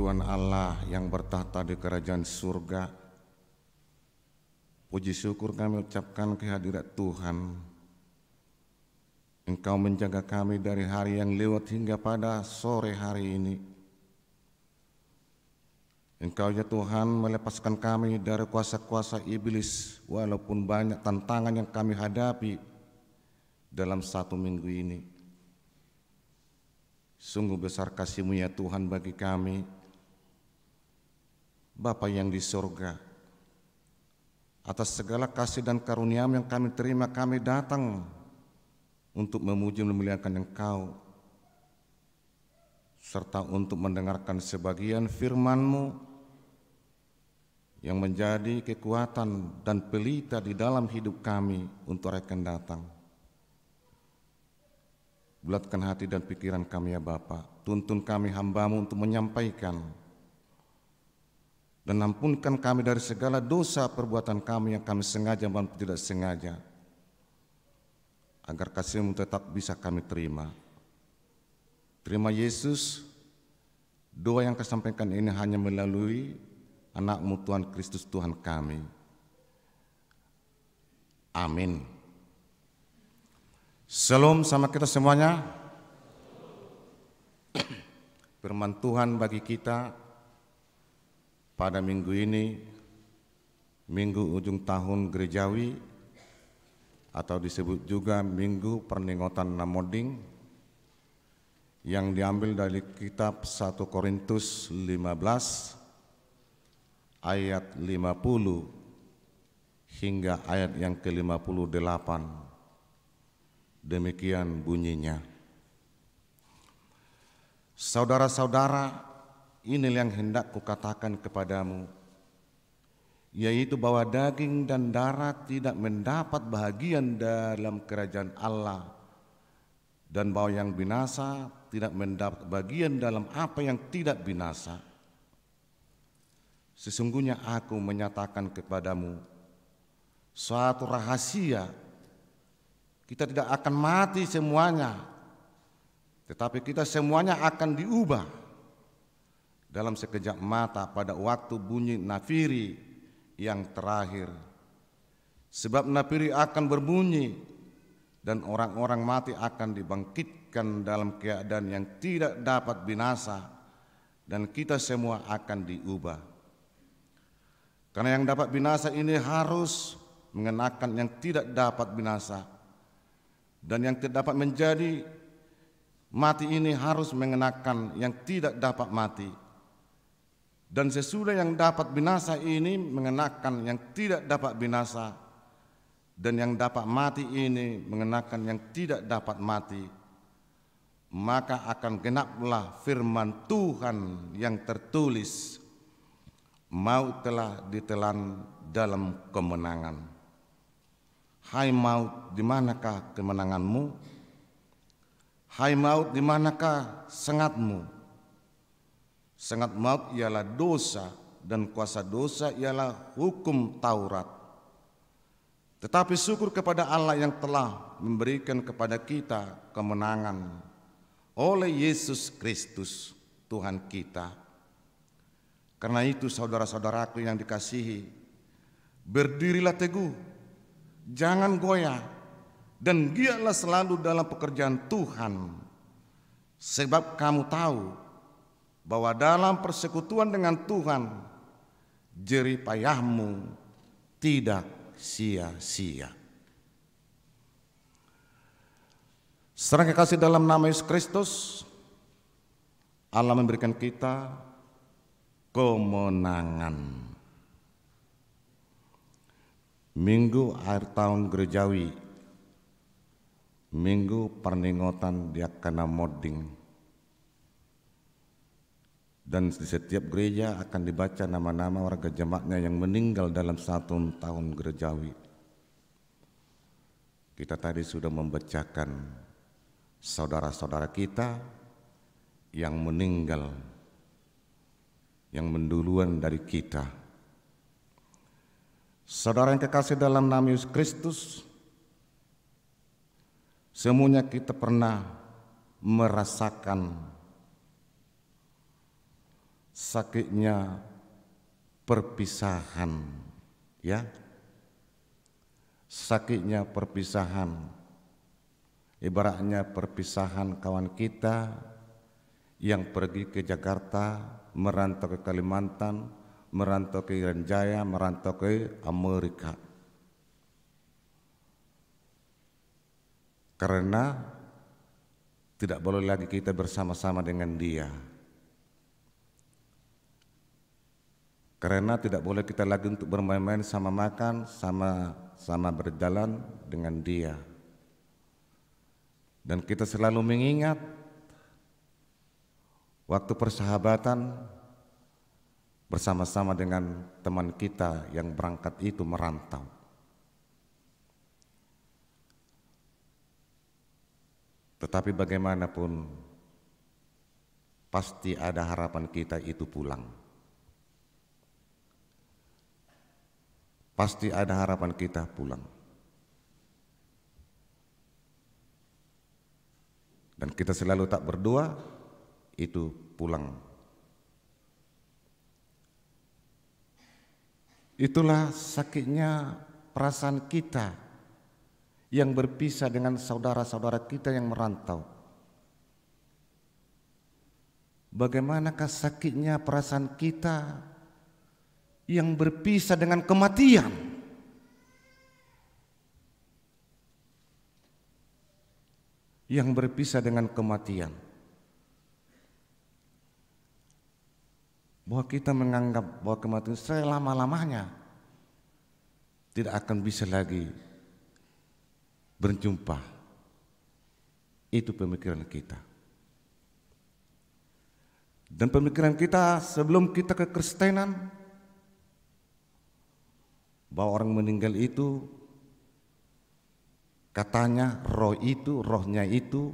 Tuhan Allah yang bertahta di kerajaan surga, puji syukur kami ucapkan kehadirat Tuhan. Engkau menjaga kami dari hari yang lewat hingga pada sore hari ini. Engkau ya Tuhan melepaskan kami dari kuasa-kuasa iblis, walaupun banyak tantangan yang kami hadapi dalam satu minggu ini. Sungguh besar kasih-Mu ya Tuhan bagi kami. Bapa yang di surga, atas segala kasih dan karunia-Mu yang kami terima, kami datang untuk memuji dan memuliakan Engkau, serta untuk mendengarkan sebagian firman-Mu yang menjadi kekuatan dan pelita di dalam hidup kami untuk akan datang. Bulatkan hati dan pikiran kami ya Bapa, tuntun kami hamba-Mu untuk menyampaikan, dan ampunkan kami dari segala dosa perbuatan kami yang kami sengaja maupun tidak sengaja, agar kasih-Mu tetap bisa kami terima. Terima Yesus, doa yang kami sampaikan ini hanya melalui anak-Mu Tuhan Kristus Tuhan kami. Amin. Shalom sama kita semuanya. Firman Tuhan bagi kita pada minggu ini, minggu ujung tahun gerejawi, atau disebut juga minggu Perninggotan Namoding, yang diambil dari kitab 1 Korintus 15 ayat 50 hingga ayat yang ke-58. Demikian bunyinya. Saudara-saudara, ini yang hendak kukatakan kepadamu, yaitu bahwa daging dan darah tidak mendapat bahagian dalam kerajaan Allah, dan bahwa yang binasa tidak mendapat bagian dalam apa yang tidak binasa. Sesungguhnya aku menyatakan kepadamu suatu rahasia, kita tidak akan mati semuanya, tetapi kita semuanya akan diubah dalam sekejap mata pada waktu bunyi nafiri yang terakhir. Sebab nafiri akan berbunyi dan orang-orang mati akan dibangkitkan dalam keadaan yang tidak dapat binasa, dan kita semua akan diubah. Karena yang dapat binasa ini harus mengenakan yang tidak dapat binasa, dan yang tidak dapat menjadi mati ini harus mengenakan yang tidak dapat mati. Dan sesudah yang dapat binasa ini mengenakan yang tidak dapat binasa, dan yang dapat mati ini mengenakan yang tidak dapat mati, maka akan genaplah firman Tuhan yang tertulis, maut telah ditelan dalam kemenangan. Hai maut, di manakah kemenanganmu? Hai maut, di manakah sengatmu? Sengat maut ialah dosa, dan kuasa dosa ialah hukum Taurat. Tetapi syukur kepada Allah yang telah memberikan kepada kita kemenangan oleh Yesus Kristus Tuhan kita. Karena itu saudara-saudaraku yang dikasihi, berdirilah teguh, jangan goyah, dan giatlah selalu dalam pekerjaan Tuhan. Sebab kamu tahu bahwa dalam persekutuan dengan Tuhan, jerih payahmu tidak sia-sia. Serang kasih dalam nama Yesus Kristus, Allah memberikan kita kemenangan. Minggu akhir tahun gerejawi, minggu Perninggotan Diakana Moding. Dan di setiap gereja akan dibaca nama-nama warga jemaatnya yang meninggal dalam satu tahun gerejawi. Kita tadi sudah membacakan saudara-saudara kita yang meninggal, yang menduluan dari kita. Saudara yang kekasih dalam nama Yesus Kristus, semuanya kita pernah merasakan sakitnya perpisahan, ya. Sakitnya perpisahan. Ibaratnya perpisahan kawan kita yang pergi ke Jakarta, merantau ke Kalimantan, merantau ke Irian Jaya, merantau ke Amerika. Karena tidak boleh lagi kita bersama-sama dengan dia. Karena tidak boleh kita lagi untuk bermain-main sama makan, sama berjalan dengan dia. Dan kita selalu mengingat waktu persahabatan bersama-sama dengan teman kita yang berangkat itu merantau. Tetapi bagaimanapun pasti ada harapan kita itu pulang. Pasti ada harapan kita pulang. Dan kita selalu tak berdoa itu pulang. Itulah sakitnya perasaan kita yang berpisah dengan saudara-saudara kita yang merantau. Bagaimanakah sakitnya perasaan kita yang berpisah dengan kematian? Yang berpisah dengan kematian. Bahwa kita menganggap bahwa kematian selama-lamanya tidak akan bisa lagi berjumpa. Itu pemikiran kita. Dan pemikiran kita sebelum kita kekristenan, bahwa orang meninggal itu katanya rohnya itu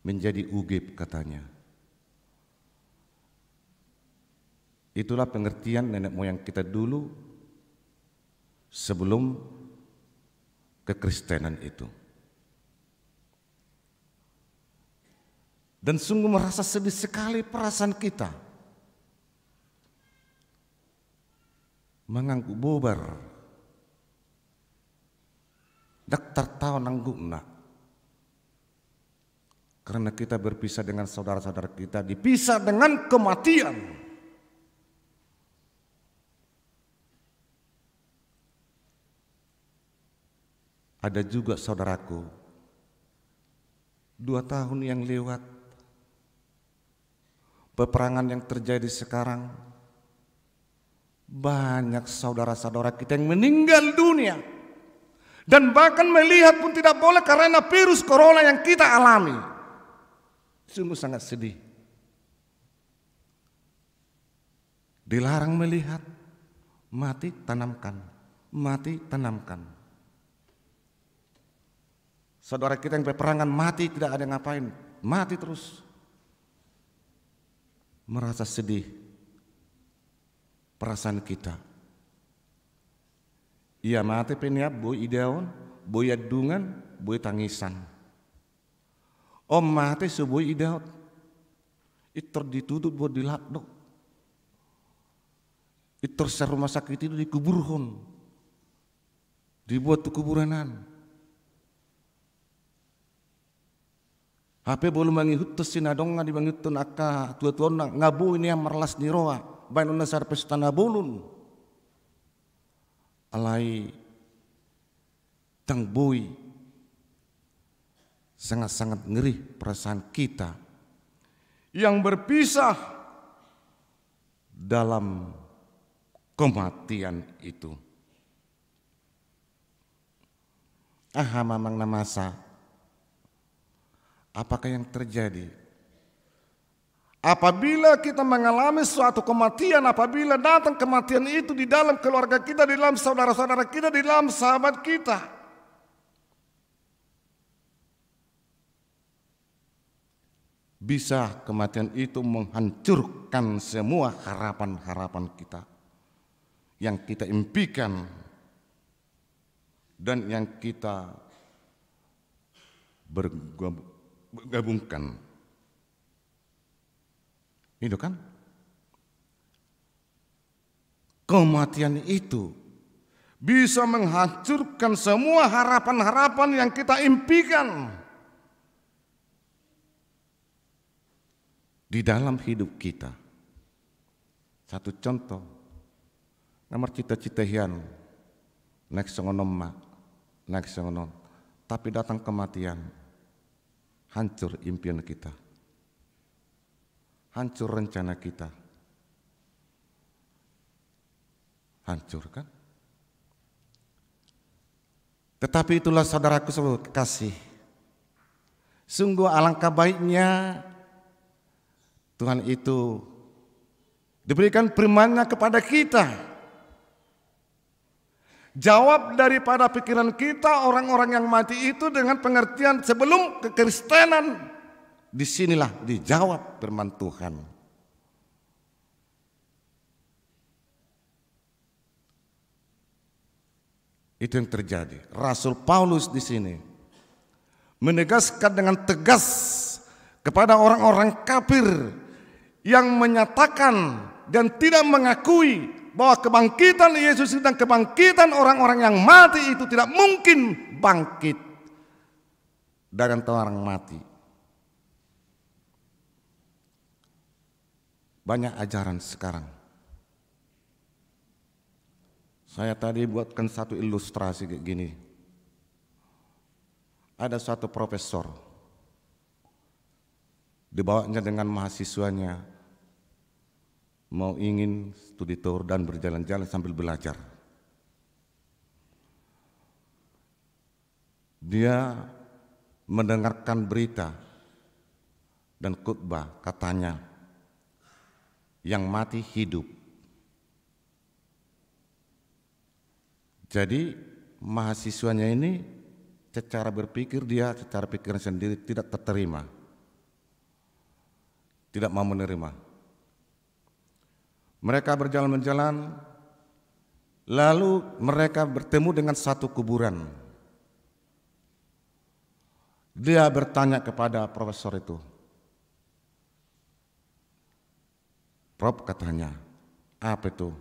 menjadi ugib katanya. Itulah pengertian nenek moyang kita dulu sebelum kekristenan itu. Dan sungguh merasa sedih sekali perasaan kita mengangguk bobar daktar tahu nanggukna karena kita berpisah dengan saudara-saudara kita, dipisah dengan kematian. Ada juga saudaraku 2 tahun yang lewat, peperangan yang terjadi sekarang, banyak saudara-saudara kita yang meninggal dunia. Dan bahkan melihat pun tidak boleh karena virus corona yang kita alami. Sungguh sangat sedih. Dilarang melihat, mati tanamkan, mati tanamkan. Saudara kita yang peperangan mati tidak ada yang ngapain, mati terus. Merasa sedih perasaan kita. Ia mati peniap boy ideon, boy adungan, boy tangisan. Om mati sebuah ideon, itu ditutup buat dilakdok. Itu rumah sakit itu dikuburkan, dibuat kekuburanan. HP boleh mangihut sinadong nga di mangihut aka tua-tua ngabu ini yang merlas ni roa bain una sar pestana bolun alai tang boy sangat-sangat ngeri perasaan kita yang berpisah dalam kematian itu. Mamang namasa, apakah yang terjadi apabila kita mengalami suatu kematian, apabila datang kematian itu di dalam keluarga kita, di dalam saudara-saudara kita, di dalam sahabat kita? Bisa kematian itu menghancurkan semua harapan-harapan kita yang kita impikan dan yang kita bergabungkan. Itu kan? kematian itu bisa menghancurkan semua harapan-harapan yang kita impikan di dalam hidup kita. Satu contoh, nomor cita-cita hian, naik songonom, naik songonon, tapi datang kematian, hancur impian kita, hancur rencana kita, hancur kan? Tetapi itulah saudaraku saudara kasih, sungguh alangkah baiknya Tuhan itu diberikan firman-Nya kepada kita. Jawab daripada pikiran kita orang-orang yang mati itu dengan pengertian sebelum kekristenan. Disinilah dijawab firman Tuhan. Itu yang terjadi. Rasul Paulus di sini menegaskan dengan tegas kepada orang-orang kafir yang menyatakan dan tidak mengakui bahwa kebangkitan Yesus dan kebangkitan orang-orang yang mati itu tidak mungkin bangkit dari antara orang mati. Banyak ajaran sekarang. Saya tadi buatkan satu ilustrasi kayak gini. Ada suatu profesor, dibawanya dengan mahasiswanya mau ingin studi tour dan berjalan-jalan sambil belajar. Dia mendengarkan berita dan khutbah, katanya yang mati hidup. Jadi mahasiswanya ini secara berpikir dia secara pikiran sendiri tidak terterima, tidak mau menerima. Mereka berjalan-jalan, lalu mereka bertemu dengan satu kuburan. Dia bertanya kepada profesor itu, "Prof," katanya, "apa itu?"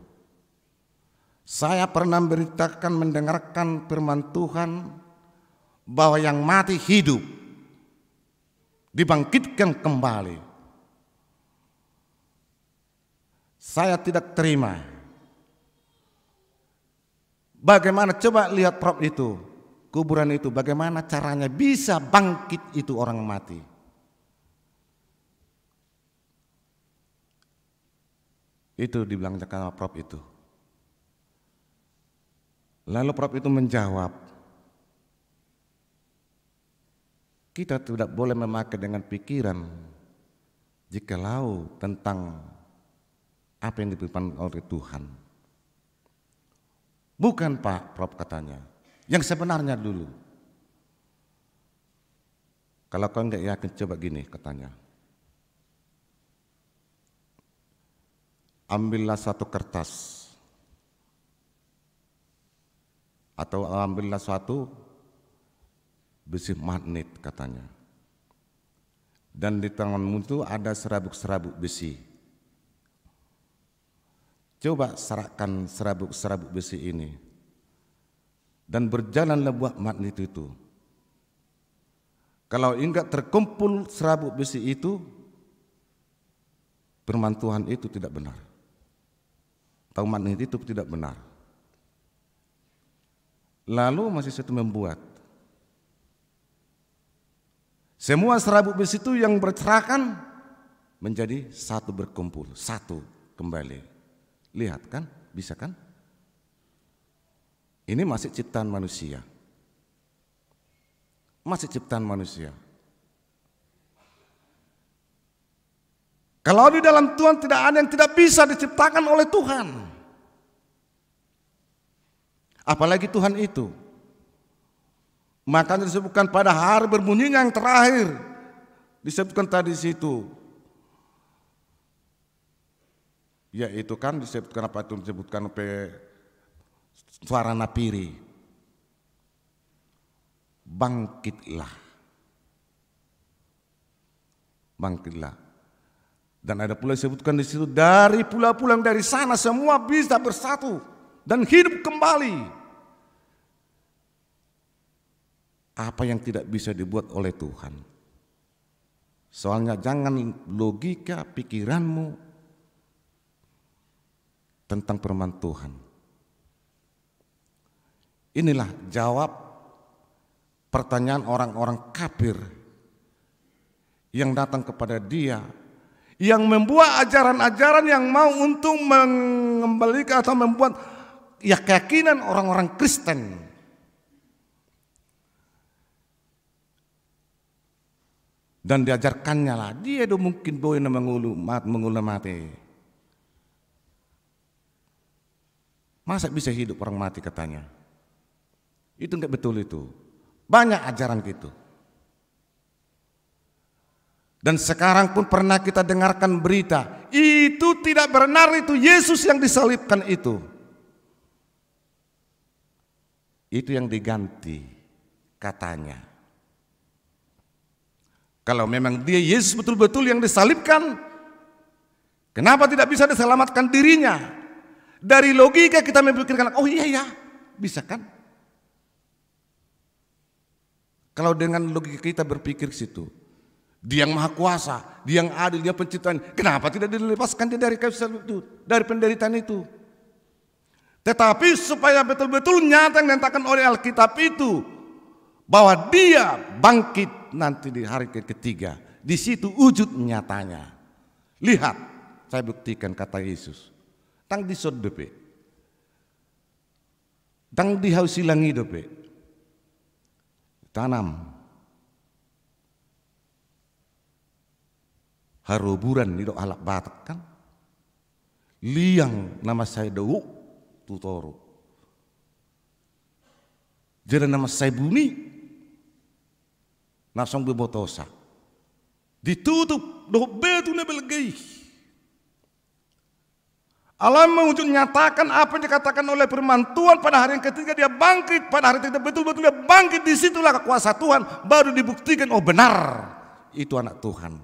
"Saya pernah mendengarkan firman Tuhan bahwa yang mati hidup, dibangkitkan kembali. Saya tidak terima. Bagaimana, coba lihat Prof itu, kuburan itu, bagaimana caranya bisa bangkit itu orang mati?" Itu dibilang sama Prof itu. Lalu Prof itu menjawab, kita tidak boleh memakai dengan pikiran jikalau tentang apa yang diberikan oleh Tuhan. Bukan Pak, Prof katanya, yang sebenarnya dulu. Kalau kau enggak yakin, coba gini katanya. Ambillah satu kertas atau ambillah suatu besi magnet katanya. Dan di tanganmu itu ada serabuk-serabuk besi. Coba serahkan serabuk-serabuk besi ini dan berjalanlah buat magnet itu. Kalau enggak terkumpul serabuk besi itu, firman Tuhan itu tidak benar. Tahu magnet itu tidak benar. Lalu masih satu membuat. Semua serabuk besi itu yang bercerakan menjadi satu berkumpul, satu kembali. Lihat kan, bisa kan? Ini masih ciptaan manusia. Masih ciptaan manusia. Kalau di dalam Tuhan tidak ada yang tidak bisa diciptakan oleh Tuhan. Apalagi Tuhan itu. Makanya disebutkan pada hari berbunyinya yang terakhir. Disebutkan tadi situ. Yaitu kan disebutkan apa itu, disebutkan suara napiri. Bangkitlah. Bangkitlah. Dan ada pula disebutkan di situ dari pulau-pulau dari sana semua bisa bersatu dan hidup kembali. Apa yang tidak bisa dibuat oleh Tuhan? Soalnya jangan logika pikiranmu tentang firman Tuhan. Inilah jawab pertanyaan orang-orang kafir yang datang kepada dia, yang membuat ajaran-ajaran yang mau untuk mengembalikan atau membuat keyakinan orang-orang Kristen. Dan diajarkannya lah, dia do mungkin boleh mengulur mati. Masa bisa hidup orang mati katanya? Itu enggak betul itu. Banyak ajaran gitu. Dan sekarang pun pernah kita dengarkan berita, itu tidak benar, itu Yesus yang disalibkan itu. Itu yang diganti katanya. Kalau memang dia Yesus betul-betul yang disalibkan, kenapa tidak bisa diselamatkan dirinya? Dari logika kita memikirkan, oh iya ya, bisa kan? Kalau dengan logika kita berpikir situ, dia yang maha kuasa, dia yang adil, dia penciptaan, kenapa tidak dilepaskan dia dari kayu itu, dari penderitaan itu? Tetapi supaya betul-betul nyata yang dinyatakan oleh Alkitab itu, bahwa dia bangkit nanti di hari ketiga. Di situ wujud nyatanya. Lihat, saya buktikan kata Yesus. Tang di sodope, tang di hausilangi dope, tanam haruburan di do alak batak kan, liang nama saya do tutoro, jadi nama saya bumi, nasong bebotosa, ditutup do betu nebelgei. Allah mewujud nyatakan apa yang dikatakan oleh firman Tuhan pada hari yang ketiga dia bangkit, pada hari ketiga betul-betul dia bangkit, disitulah kekuasaan Tuhan baru dibuktikan, oh benar itu anak Tuhan,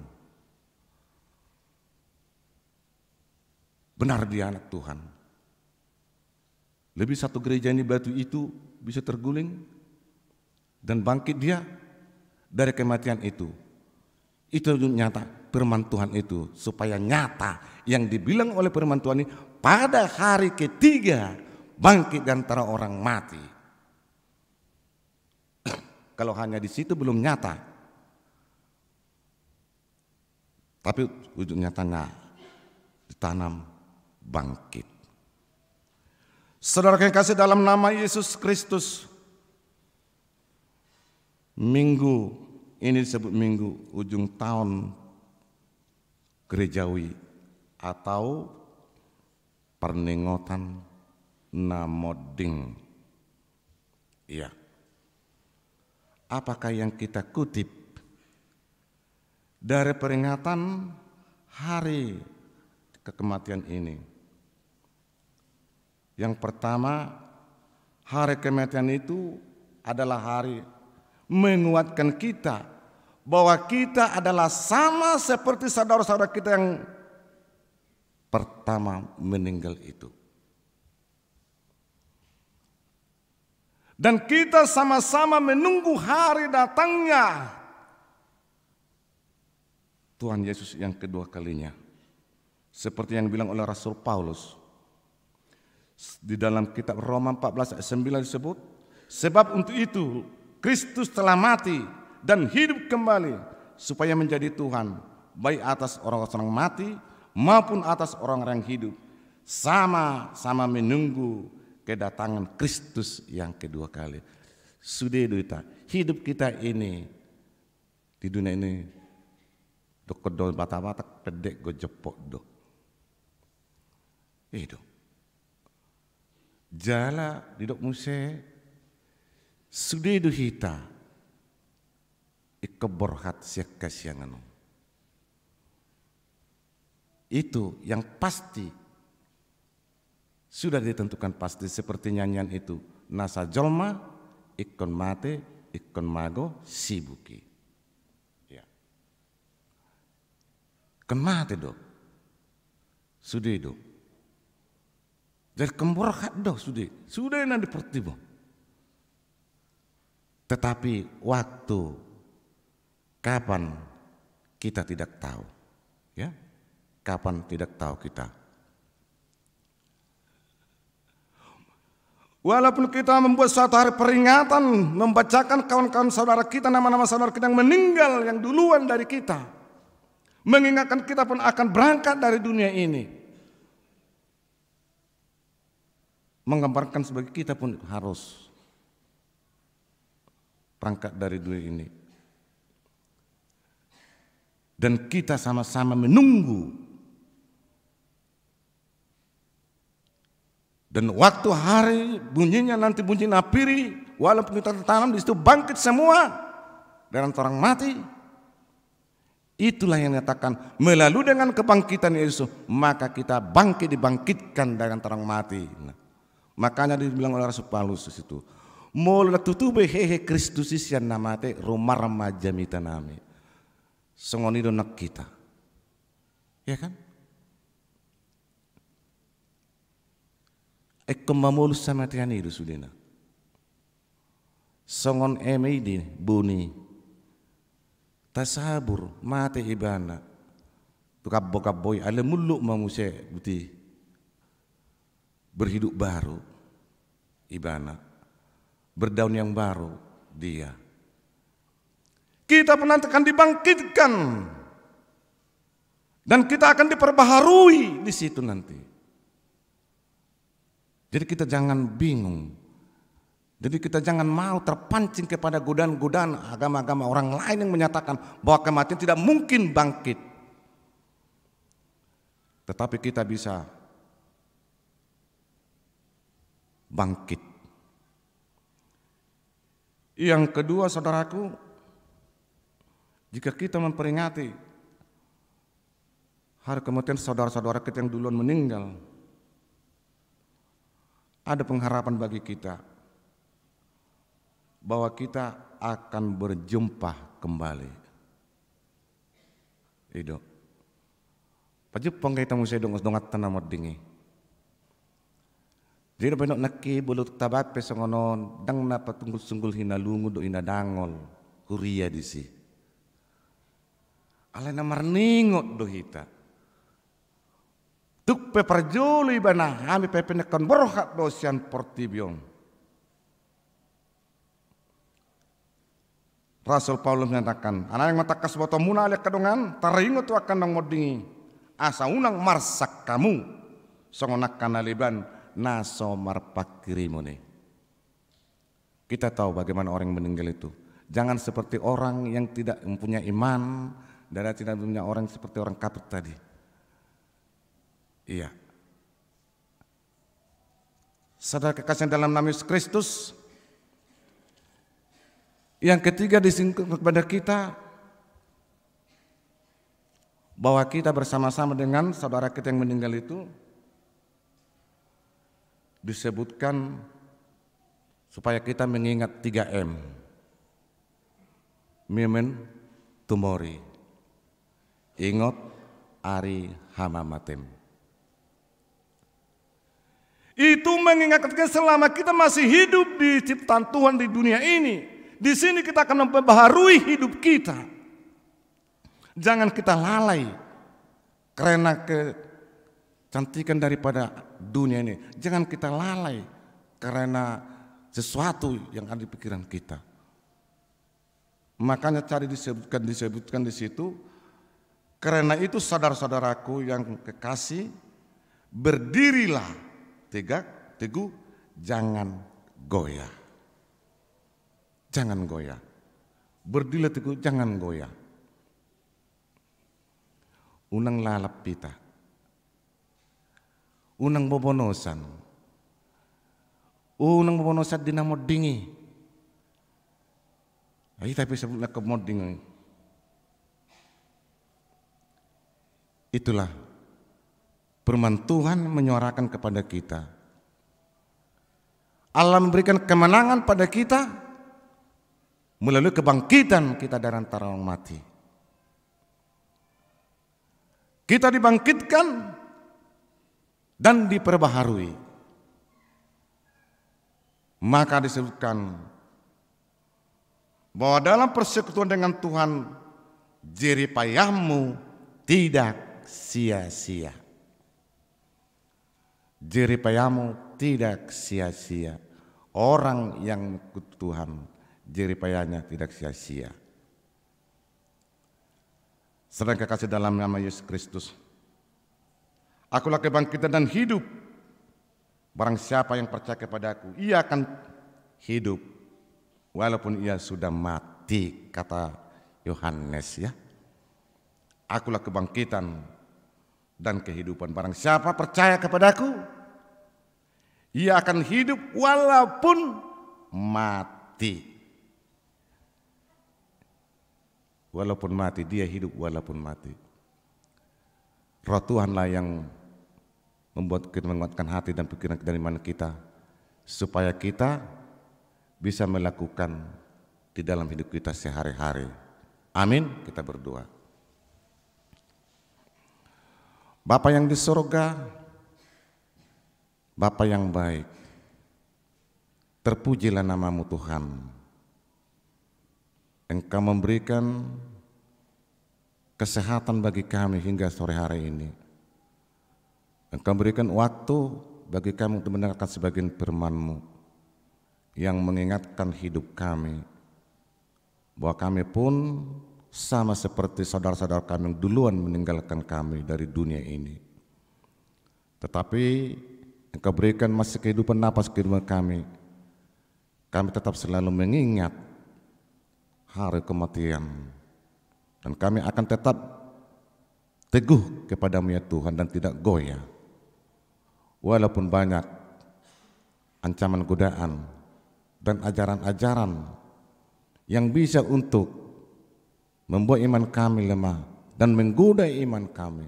benar dia anak Tuhan. Lebih satu gereja ini batu itu bisa terguling dan bangkit dia dari kematian itu nyata firman Tuhan itu, supaya nyata yang dibilang oleh firman Tuhan ini pada hari ketiga bangkit di antara orang mati. Kalau hanya di situ belum nyata, tapi wujud nyatanya ditanam bangkit. Saudara yang kasih dalam nama Yesus Kristus, minggu ini disebut minggu ujung tahun gerejawi atau pernengotan namoding. Iya. Apakah yang kita kutip dari peringatan hari kematian ini? Yang pertama, hari kematian itu adalah hari menguatkan kita bahwa kita adalah sama seperti saudara-saudara kita yang pertama meninggal itu. Dan kita sama-sama menunggu hari datangnya Tuhan Yesus yang kedua kalinya. Seperti yang dibilang oleh Rasul Paulus di dalam kitab Roma 14 ayat 9 disebut, sebab untuk itu Kristus telah mati dan hidup kembali supaya menjadi Tuhan baik atas orang-orang mati maupun atas orang-orang hidup, sama-sama menunggu kedatangan Kristus yang kedua kali. Sudah kita hidup kita ini di dunia ini dokodol bata-bata pedek go jepok do. Itu jala di dok muse sudah itu hita ikeborhat siak kasiangan. Itu yang pasti sudah ditentukan pasti, seperti nyanyian itu, nasa jolma ikon mate ikon mago sibuki ya. Ikon mate do Sudah itu. Jadi kembor do sudah nanti pertibo. Tetapi waktu kapan kita tidak tahu, ya? Kapan tidak tahu kita. Walaupun kita membuat suatu hari peringatan, membacakan kawan-kawan saudara kita, nama-nama saudara kita yang meninggal, yang duluan dari kita, mengingatkan kita pun akan berangkat dari dunia ini, menggambarkan sebagai kita pun harus berangkat dari dunia ini. Dan kita sama-sama menunggu. Dan waktu hari bunyinya nanti bunyi napiri, walaupun kita tertanam di situ bangkit semua dari antara orang mati. Itulah yang nyatakan melalui dengan kebangkitan Yesus maka kita dibangkitkan dari antara orang mati. Nah, makanya dibilang oleh Rasul Paulus di situ, mulai tutube hehe Kristus isian namate rumah remaja mita nami. Songoni donak kita, ya kan? Ekkom mamulus sama tian itu sudena. Songon emedi buni. Tasabur mate ibana. Tukabbo-kabboy ale muluk mamuse buti. Berhidup baru ibana. Berdaun yang baru dia. Kita pun nanti akan dibangkitkan. Dan kita akan diperbaharui di situ nanti. Jadi kita jangan bingung. Jadi kita jangan mau terpancing kepada godaan-godaan agama-agama orang lain yang menyatakan bahwa kematian tidak mungkin bangkit. Tetapi kita bisa bangkit. Yang kedua saudaraku, jika kita memperingati hari kematian saudara-saudara kita yang duluan meninggal, ada pengharapan bagi kita bahwa kita akan berjumpa kembali. Itu. Pajupong kita musay dong dongat tanamod dingi. Jadi penok naki bulut tabat pesongonon dang na patunggul-sunggul hinalungu do inadangol kuria disi. Alay na marningot do hita. Tuk peperjuli bana kami pepenekon berhak dosian portibion. Rasul Paulus menyatakan, anak yang matakas boto muna alek kadongan, taringo tu akan nang modingi, asa unang marsak kamu, songonak kanaliban naso marpakirimone. Kita tahu bagaimana orang yang meninggal itu. Jangan seperti orang yang tidak mempunyai iman dan tidak punya orang seperti orang kafir tadi. Iya. Saudara kekasih dalam nama Yesus Kristus. Yang ketiga disinggung kepada kita bahwa kita bersama-sama dengan saudara kita yang meninggal itu disebutkan supaya kita mengingat 3M. Mimen tumori. Ingot ari hamamatem. Itu mengingatkan selama kita masih hidup di ciptaan Tuhan di dunia ini, di sini kita akan memperbaharui hidup kita. Jangan kita lalai karena kecantikan daripada dunia ini. Jangan kita lalai karena sesuatu yang ada di pikiran kita. Makanya cari disebutkan di situ. Karena itu saudara-saudaraku yang kekasih, berdirilah tegak, teguh, jangan goyah. Jangan goyah. Berdirilah teguh, jangan goyah. Unang lalap pita. Unang bobonosan. Unang bobonosan dinamod dingi. Ay tapi sebutlah kemoding. Itulah firman Tuhan menyuarakan kepada kita. Allah memberikan kemenangan pada kita melalui kebangkitan kita dari antara orang mati. Kita dibangkitkan dan diperbaharui. Maka disebutkan bahwa dalam persekutuan dengan Tuhan, jerih payahmu tidak sia-sia. Jerih payahmu tidak sia-sia. Orang yang ikut Tuhan, jerih payahnya tidak sia-sia. Sedang kekasih dalam nama Yesus Kristus, akulah kebangkitan dan hidup. Barang siapa yang percaya kepadaku, ia akan hidup walaupun ia sudah mati, kata Yohanes ya. Akulah kebangkitan dan kehidupan. Barang siapa percaya kepadaku, ia akan hidup walaupun mati. Walaupun mati, dia hidup walaupun mati. Roh Tuhanlah yang membuat kita menguatkan hati dan pikiran dari mana kita, supaya kita bisa melakukan di dalam hidup kita sehari-hari. Amin. Kita berdoa. Bapa yang di surga, Bapa yang baik, terpujilah namamu Tuhan. Engkau memberikan kesehatan bagi kami hingga sore hari ini. Engkau berikan waktu bagi kami untuk mendengarkan sebagian firman-Mu yang mengingatkan hidup kami bahwa kami pun sama seperti saudara-saudara kami yang duluan meninggalkan kami dari dunia ini. Tetapi Engkau berikan masih kehidupan napas kehidupan kami. Kami tetap selalu mengingat hari kematian, dan kami akan tetap teguh kepadamu ya Tuhan dan tidak goyah. Walaupun banyak ancaman godaan dan ajaran-ajaran yang bisa untuk membuat iman kami lemah dan menggoda iman kami,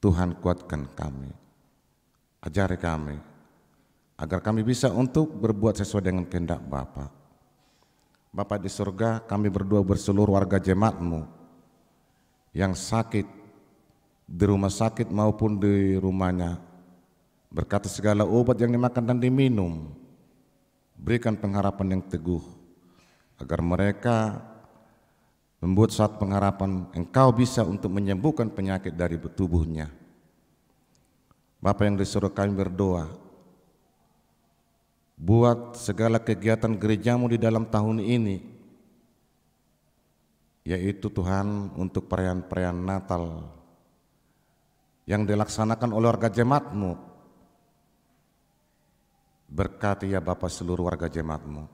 Tuhan kuatkan kami, ajari kami agar kami bisa untuk berbuat sesuai dengan kehendak Bapa. Bapa di surga, kami berdoa berseluruh warga jemaat-Mu yang sakit di rumah sakit maupun di rumahnya, berkati segala obat yang dimakan dan diminum, berikan pengharapan yang teguh agar mereka membuat suatu pengharapan Engkau bisa untuk menyembuhkan penyakit dari tubuhnya. Bapa yang di surga, kami berdoa buat segala kegiatan gerejamu di dalam tahun ini, yaitu Tuhan untuk perayaan-perayaan Natal yang dilaksanakan oleh warga jemaat-Mu. Berkati ya Bapa seluruh warga jemaat-Mu,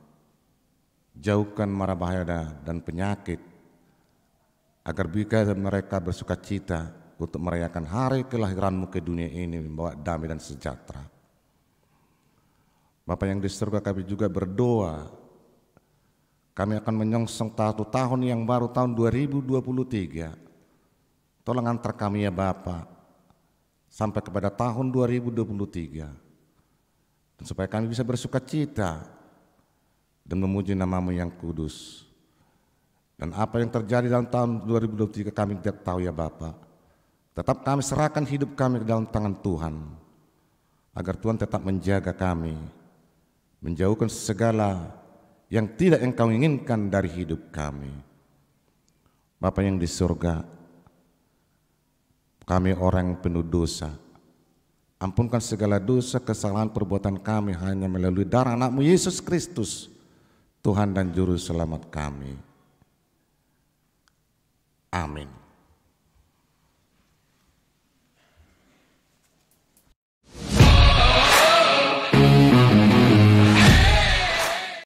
jauhkan mara bahaya dan penyakit, agar bisa mereka bersuka cita untuk merayakan hari kelahiran-Mu ke dunia ini membawa damai dan sejahtera. Bapa yang di surga, kami juga berdoa, kami akan menyongsong tahun yang baru, tahun 2023. Tolong antar kami ya Bapa sampai kepada tahun 2023. Dan supaya kami bisa bersuka cita dan memuji nama-Mu yang kudus. Dan apa yang terjadi dalam tahun 2023 kami tidak tahu ya Bapa. Tetap kami serahkan hidup kami ke dalam tangan Tuhan, agar Tuhan tetap menjaga kami, menjauhkan segala yang tidak Engkau inginkan dari hidup kami. Bapa yang di surga, kami orang penuh dosa. Ampunkan segala dosa, kesalahan, perbuatan kami hanya melalui darah anak-Mu Yesus Kristus, Tuhan dan Juru Selamat kami. Amin.